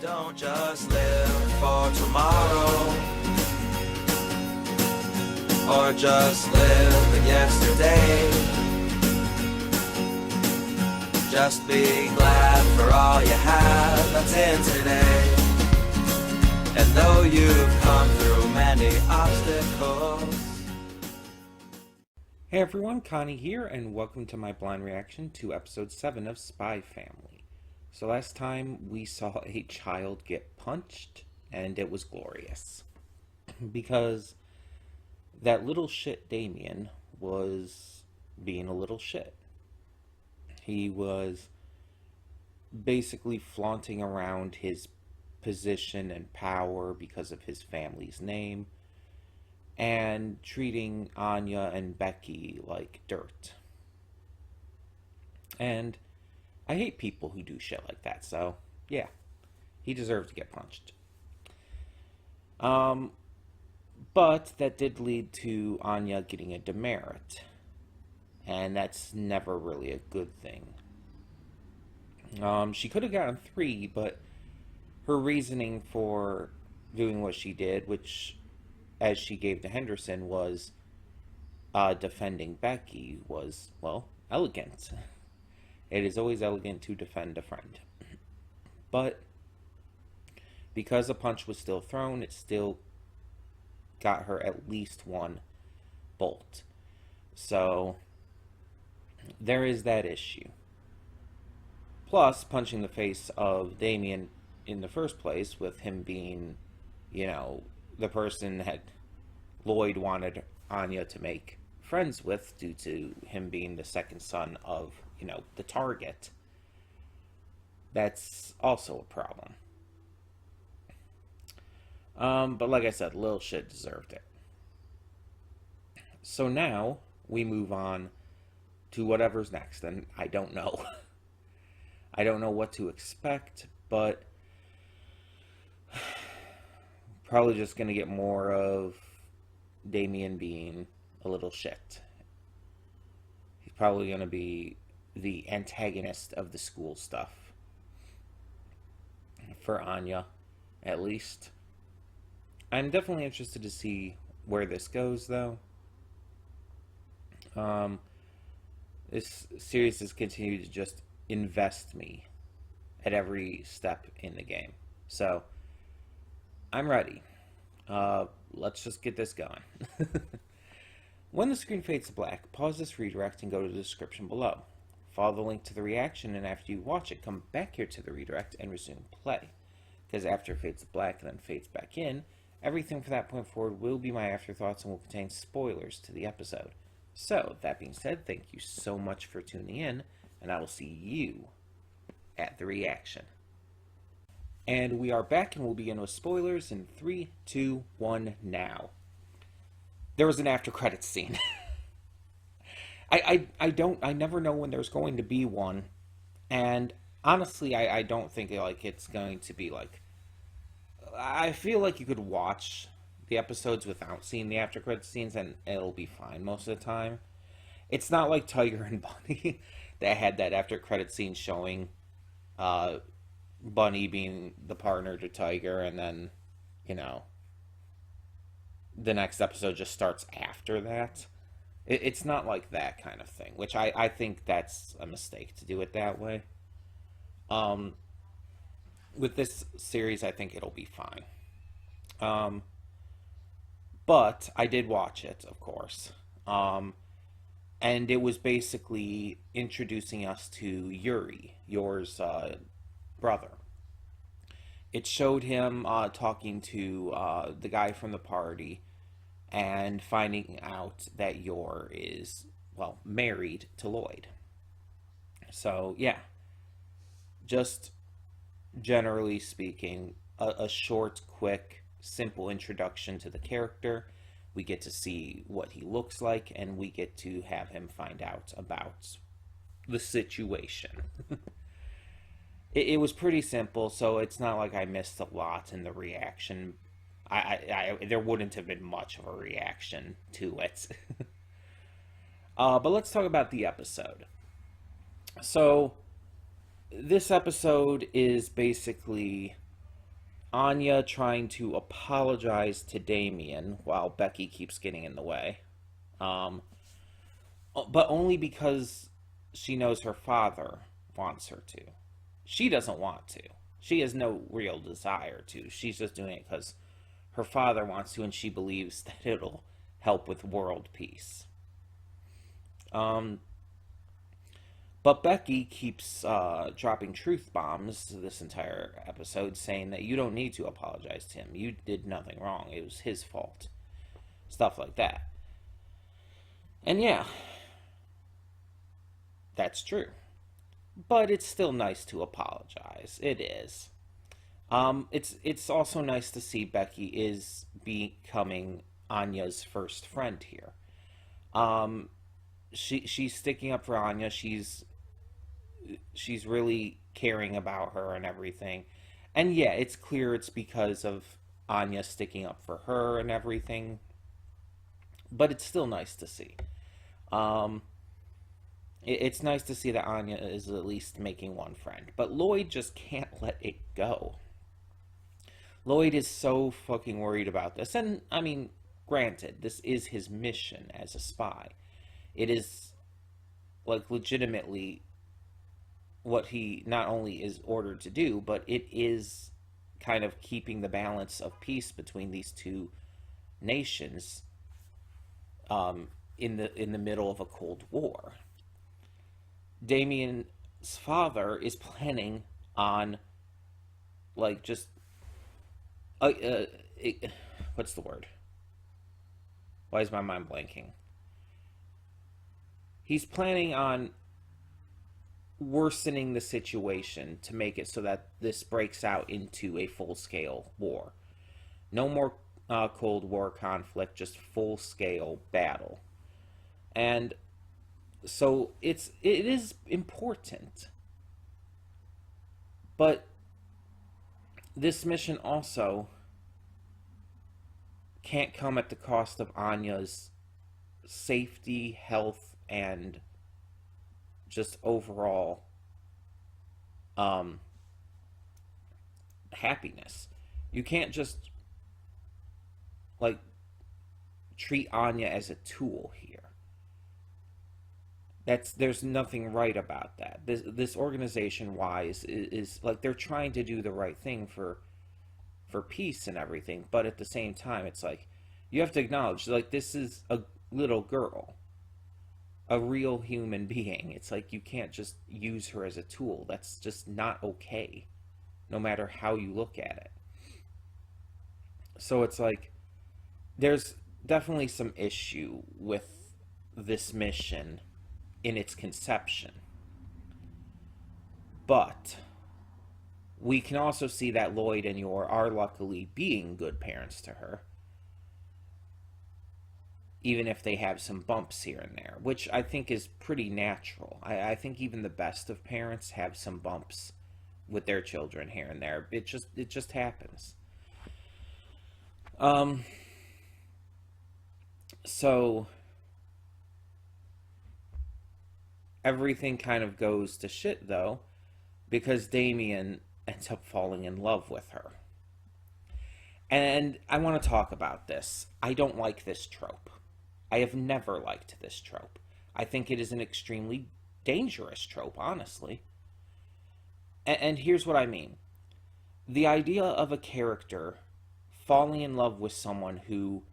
Don't just live for tomorrow, or just live in yesterday. Just be glad for all you have that's in today. And though you've come through many obstacles. Hey everyone, Connie here, and welcome to my blind reaction to episode 7 of Spy Family. So last time we saw a child get punched, and it was glorious. Because that little shit Damien was being a little shit. He was basically flaunting around his position and power because of his family's name, and treating Anya and Becky like dirt. And I hate people who do shit like that, so yeah, he deserved to get punched. But that did lead to Anya getting a demerit, and that's never really a good thing. She could have gotten 3, but her reasoning for doing what she did, which, as she gave to Henderson, was defending Becky, was, well, elegant. It is always elegant to defend a friend. But because a punch was still thrown, it still got her at least 1 bolt. So there is that issue. Plus, punching the face of Damien in the first place, with him being, the person that Lloyd wanted Anya to make friends with, due to him being the second son of, the target. That's also a problem. But like I said, little shit deserved it. So now we move on to whatever's next, and I don't know. I don't know what to expect, but probably just going to get more of Damien being a little shit. He's probably going to be the antagonist of the school stuff. For Anya, at least. I'm definitely interested to see where this goes, though. This series has continued to just invest me at every step in the game. So, I'm ready. Let's just get this going. When the screen fades to black, pause this redirect and go to the description below. Follow the link to the reaction, and after you watch it, come back here to the redirect and resume play. Because after it fades to black and then fades back in, everything from that point forward will be my afterthoughts and will contain spoilers to the episode. So, that being said, thank you so much for tuning in, and I will see you at the reaction. And we are back, and we'll begin with spoilers in 3, 2, 1, now. There was an after credits scene. I never know when there's going to be one, and honestly, I don't think it's going to be I feel like you could watch the episodes without seeing the after credits scenes, and it'll be fine most of the time. It's not like Tiger and Bunny that had that after credits scene showing Bunny being the partner to Tiger, and then, the next episode just starts after that. It's not like that kind of thing, which I think that's a mistake to do it that way. With this series, I think it'll be fine. But I did watch it, of course. And it was basically introducing us to Yuri, Yor's brother. It showed him talking to the guy from the party and finding out that Yor is, married to Lloyd. So, yeah. Just generally speaking, a short, quick, simple introduction to the character. We get to see what he looks like, and we get to have him find out about the situation. It was pretty simple, so it's not like I missed a lot in the reaction. There wouldn't have been much of a reaction to it. But let's talk about the episode. So, this episode is basically Anya trying to apologize to Damien while Becky keeps getting in the way. Um, but only because she knows her father wants her to. She doesn't want to. She has no real desire to. She's just doing it because her father wants to, and she believes that it'll help with world peace. Um, but Becky keeps dropping truth bombs this entire episode, saying that you don't need to apologize to him. You did nothing wrong. It was his fault. Stuff like that. And yeah, that's true. But it's still nice to apologize. It is. It's also nice to see Becky is becoming Anya's first friend here. Um, she's sticking up for Anya. She's really caring about her and everything. And yeah, it's clear it's because of Anya sticking up for her and everything. But it's still nice to see. Um, it's nice to see that Anya is at least making one friend. But Lloyd just can't let it go. Lloyd is so fucking worried about this. And, I mean, granted, this is his mission as a spy. It is, like, legitimately what he not only is ordered to do, but it is kind of keeping the balance of peace between these two nations in the middle of a Cold War. Damien's father is planning on, like, just what's the word? Why is my mind blanking? He's planning on worsening the situation to make it so that this breaks out into a full-scale war. No more Cold War conflict, just full-scale battle. And so it is important. But this mission also can't come at the cost of Anya's safety, health, and just overall happiness. You can't just like treat Anya as a tool here. There's nothing right about that. This organization wise is like they're trying to do the right thing for peace and everything, but at the same time it's like you have to acknowledge like this is a little girl, a real human being. It's like you can't just use her as a tool. That's just not okay, no matter how you look at it. So it's like there's definitely some issue with this mission in its conception. But we can also see that Lloyd and Yor are luckily being good parents to her, even if they have some bumps here and there, which I think is pretty natural. I think even the best of parents have some bumps with their children here and there. It just happens. So everything kind of goes to shit though, because Damien ends up falling in love with her. And I want to talk about this. I don't like this trope. I have never liked this trope. I think it is an extremely dangerous trope, honestly. And here's what I mean. The idea of a character falling in love with someone who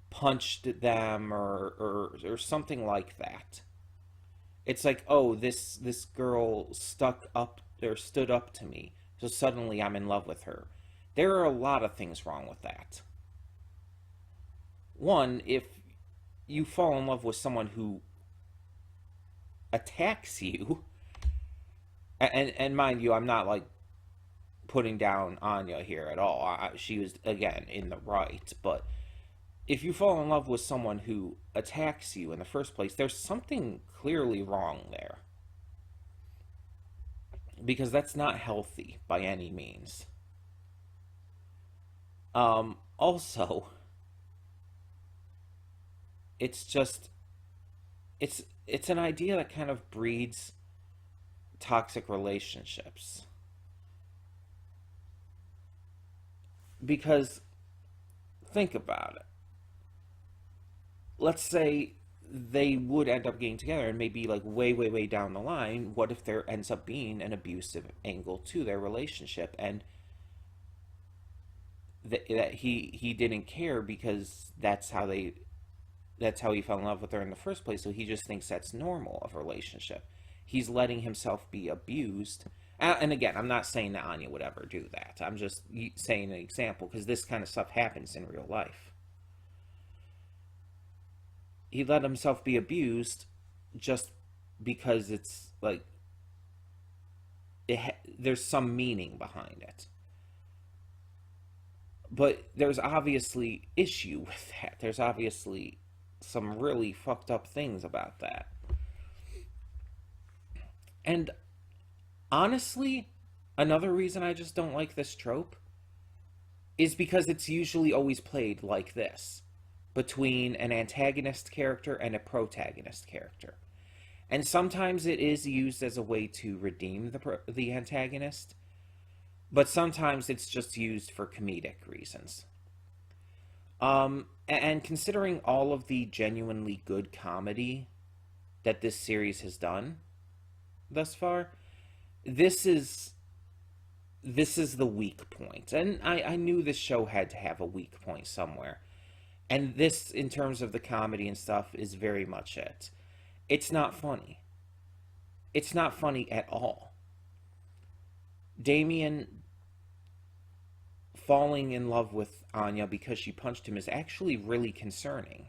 punched them or something like that. It's like, oh, this girl stuck up or stood up to me, so suddenly I'm in love with her. There are a lot of things wrong with that. One, if you fall in love with someone who attacks you, and mind you, I'm not like putting down Anya here at all. She was again in the right, but if you fall in love with someone who attacks you in the first place, there's something clearly wrong there. Because that's not healthy by any means. Also, it's just it's an idea that kind of breeds toxic relationships. Because think about it. Let's say they would end up getting together, and maybe like way, way, way down the line, what if there ends up being an abusive angle to their relationship, and that he didn't care because that's how he fell in love with her in the first place. So he just thinks that's normal of a relationship. He's letting himself be abused. And again, I'm not saying that Anya would ever do that. I'm just saying an example because this kind of stuff happens in real life. He let himself be abused just because it's like there's some meaning behind it. But there's obviously issue with that. There's obviously some really fucked up things about that. And honestly, another reason I just don't like this trope is because it's usually always played like this, between an antagonist character and a protagonist character. And sometimes it is used as a way to redeem the antagonist, but sometimes it's just used for comedic reasons. And considering all of the genuinely good comedy that this series has done thus far, this is the weak point. And I knew this show had to have a weak point somewhere. And this, in terms of the comedy and stuff, is very much it. It's not funny. It's not funny at all. Damien falling in love with Anya because she punched him is actually really concerning.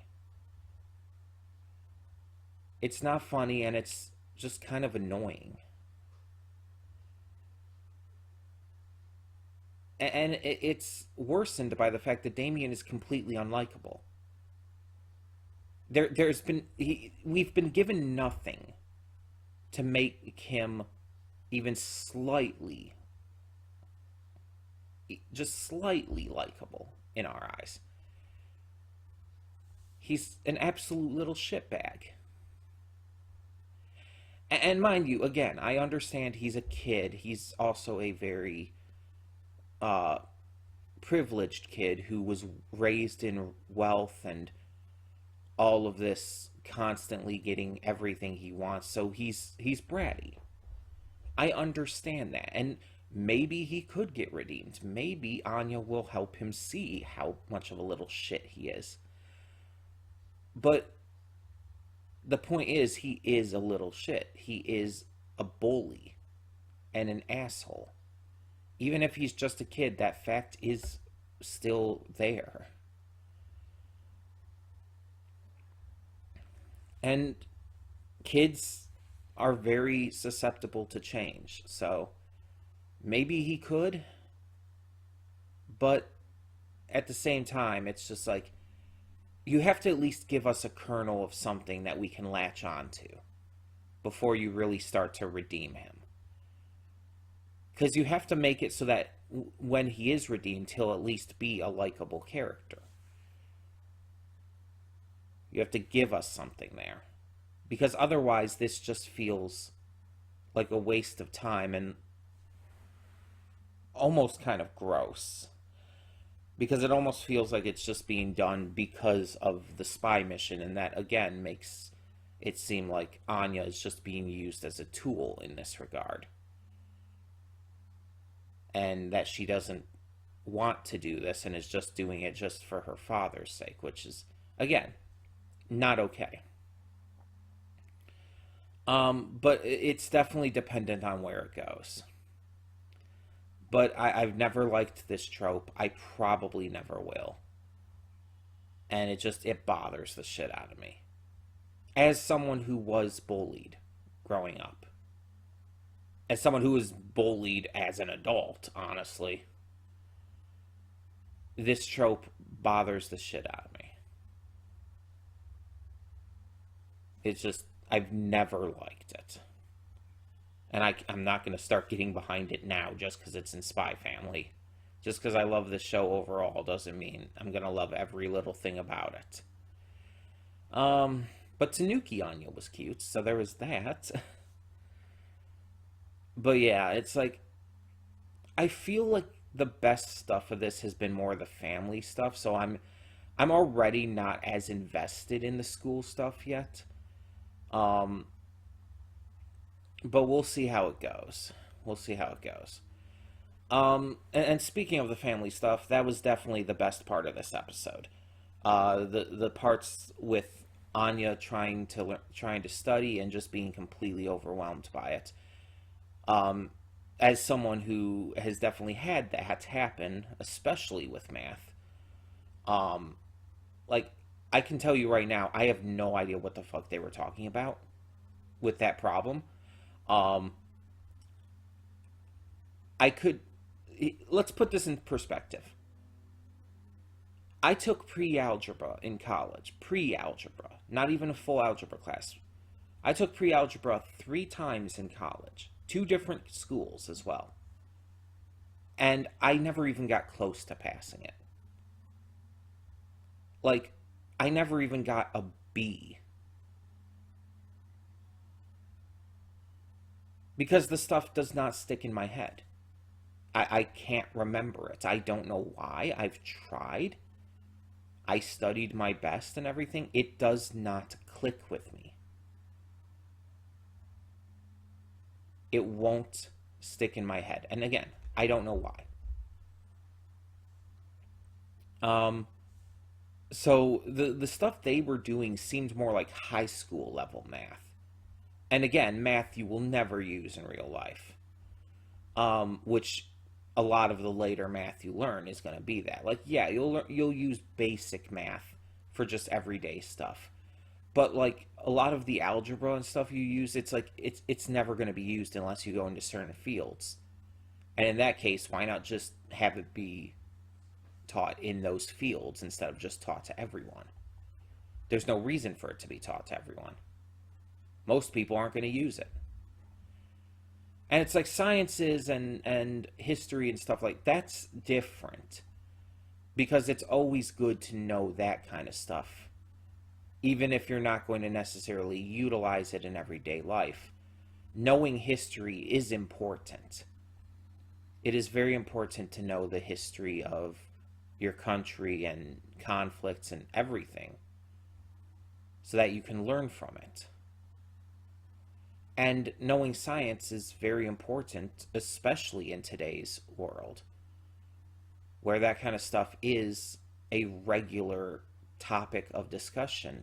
It's not funny, and it's just kind of annoying. And it's worsened by the fact that Damien is completely unlikable. We've been given nothing to make him even slightly, just slightly likable in our eyes. He's an absolute little shitbag. And mind you, again, I understand he's a kid. He's also a very privileged kid who was raised in wealth and all of this, constantly getting everything he wants. So he's bratty. I understand that. And maybe he could get redeemed. Maybe Anya will help him see how much of a little shit he is. But the point is, he is a little shit. He is a bully and an asshole. Even if he's just a kid, that fact is still there. And kids are very susceptible to change. So maybe he could, but at the same time, it's just like, you have to at least give us a kernel of something that we can latch on to before you really start to redeem him. Because you have to make it so that when he is redeemed, he'll at least be a likable character. You have to give us something there. Because otherwise, this just feels like a waste of time and almost kind of gross. Because it almost feels like it's just being done because of the spy mission, and that, again, makes it seem like Anya is just being used as a tool in this regard. And that she doesn't want to do this and is just doing it just for her father's sake, which is, again, not okay. But it's definitely dependent on where it goes. But I've never liked this trope. I probably never will. And it bothers the shit out of me. As someone who was bullied growing up. As someone who was bullied as an adult, honestly. This trope bothers the shit out of me. It's just, I've never liked it. And I'm not going to start getting behind it now just because it's in Spy Family. Just because I love this show overall doesn't mean I'm going to love every little thing about it. But Tanuki Anya was cute, so there was that. But yeah, it's like, I feel like the best stuff of this has been more the family stuff, so I'm already not as invested in the school stuff yet. Um, but we'll see how it goes. We'll see how it goes. And speaking of the family stuff, that was definitely the best part of this episode. The parts with Anya trying to study and just being completely overwhelmed by it. As someone who has definitely had that happen, especially with math, like I can tell you right now, I have no idea what the fuck they were talking about with that problem. Um, I could Let's put this in perspective. I took pre-algebra in college, pre-algebra, not even a full algebra class. I took pre-algebra 3 times in college, 2 different schools as well. And I never even got close to passing it. Like, I never even got a B. Because the stuff does not stick in my head. I can't remember it. I don't know why. I've tried. I studied my best and everything. It does not click with me. It won't stick in my head. And again, I don't know why. So the stuff they were doing seemed more like high school level math. And again, math you will never use in real life. Which a lot of the later math you learn is going to be that. Like, yeah, you'll use basic math for just everyday stuff. But like a lot of the algebra and stuff you use, it's like it's never going to be used unless you go into certain fields. And in that case, why not just have it be taught in those fields instead of just taught to everyone? There's no reason for it to be taught to everyone. Most people aren't going to use it. And it's like sciences and history and stuff like that's different. Because it's always good to know that kind of stuff. Even if you're not going to necessarily utilize it in everyday life. Knowing history is important. It is very important to know the history of your country and conflicts and everything. So that you can learn from it. And knowing science is very important, especially in today's world, where that kind of stuff is a regular topic of discussion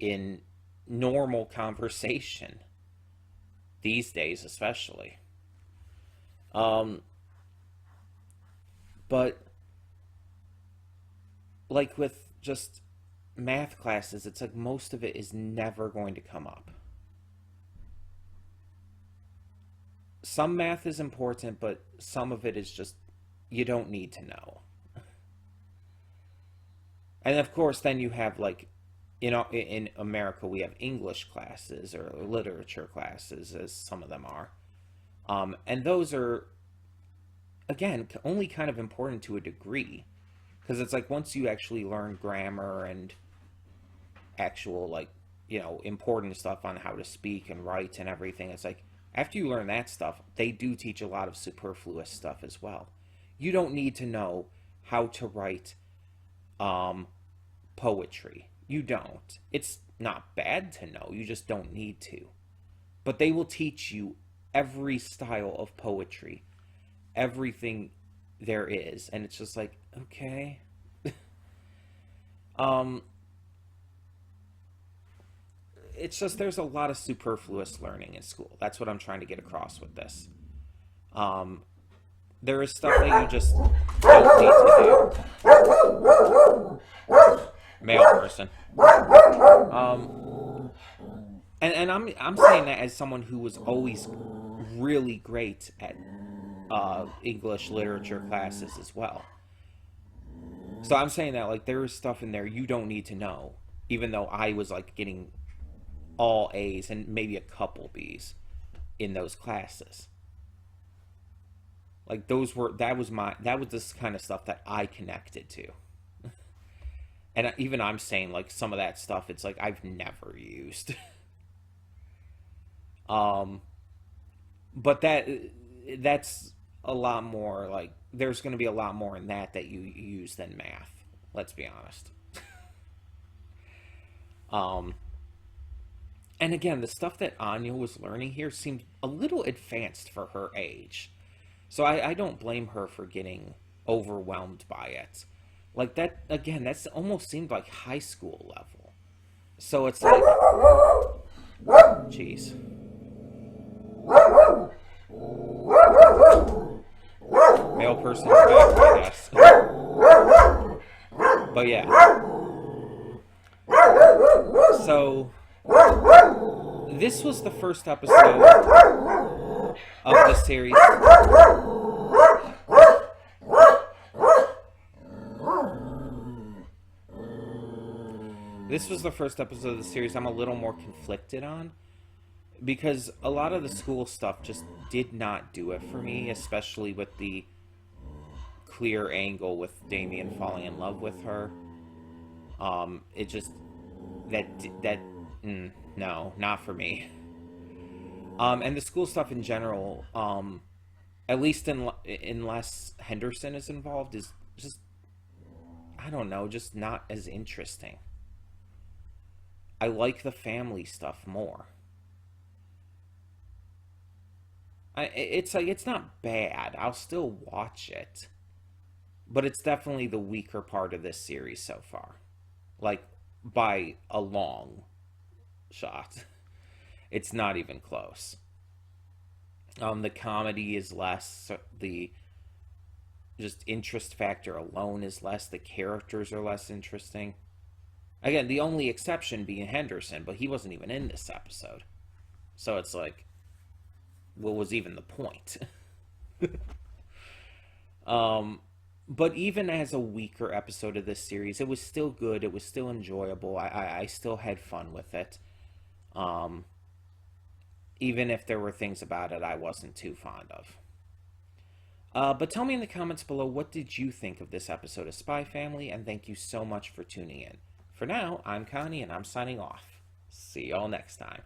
in normal conversation, these days especially. But like with just math classes, it's like most of it is never going to come up. Some math is important, but some of it is just, you don't need to know. And of course, then you have like, in America, we have English classes or literature classes, as some of them are. And those are, again, only kind of important to a degree. Because it's like once you actually learn grammar and actual, like, important stuff on how to speak and write and everything, it's like, after you learn that stuff, they do teach a lot of superfluous stuff as well. You don't need to know how to write poetry. You don't. It's not bad to know. You just don't need to. But they will teach you every style of poetry, everything there is, and it's just like, okay. It's just there's a lot of superfluous learning in school. That's what I'm trying to get across with this. There is stuff that you just don't need to do. Male person. And I'm saying that as someone who was always really great at English literature classes as well. So I'm saying that like there is stuff in there you don't need to know, even though I was like getting all A's and maybe a couple B's in those classes. Like that was this kind of stuff that I connected to. And even I'm saying like some of that stuff, it's like I've never used. But that's a lot more, like, there's going to be a lot more in that you use than math. Let's be honest. And again, the stuff that Anya was learning here seemed a little advanced for her age. So I don't blame her for getting overwhelmed by it. Like, that, again, that's almost seemed like high school level. So it's like, jeez. Male person's back, I guess. But yeah. So, this was the first episode of the series. This was the first episode of the series I'm a little more conflicted on, because a lot of the school stuff just did not do it for me, especially with the clear angle with Damien falling in love with her. It just, no, not for me. And the school stuff in general, at least unless Henderson is involved, is just, I don't know, just not as interesting. I like the family stuff more. It's like, it's not bad. I'll still watch it. But it's definitely the weaker part of this series so far. Like, by a long shot. It's not even close. The comedy is less. The just interest factor alone is less. The characters are less interesting. Again, the only exception being Henderson, but he wasn't even in this episode. So it's like, what was even the point? But even as a weaker episode of this series, it was still good. It was still enjoyable. I still had fun with it. Even if there were things about it I wasn't too fond of. But tell me in the comments below, what did you think of this episode of Spy Family? And thank you so much for tuning in. For now, I'm Connie, and I'm signing off. See y'all next time.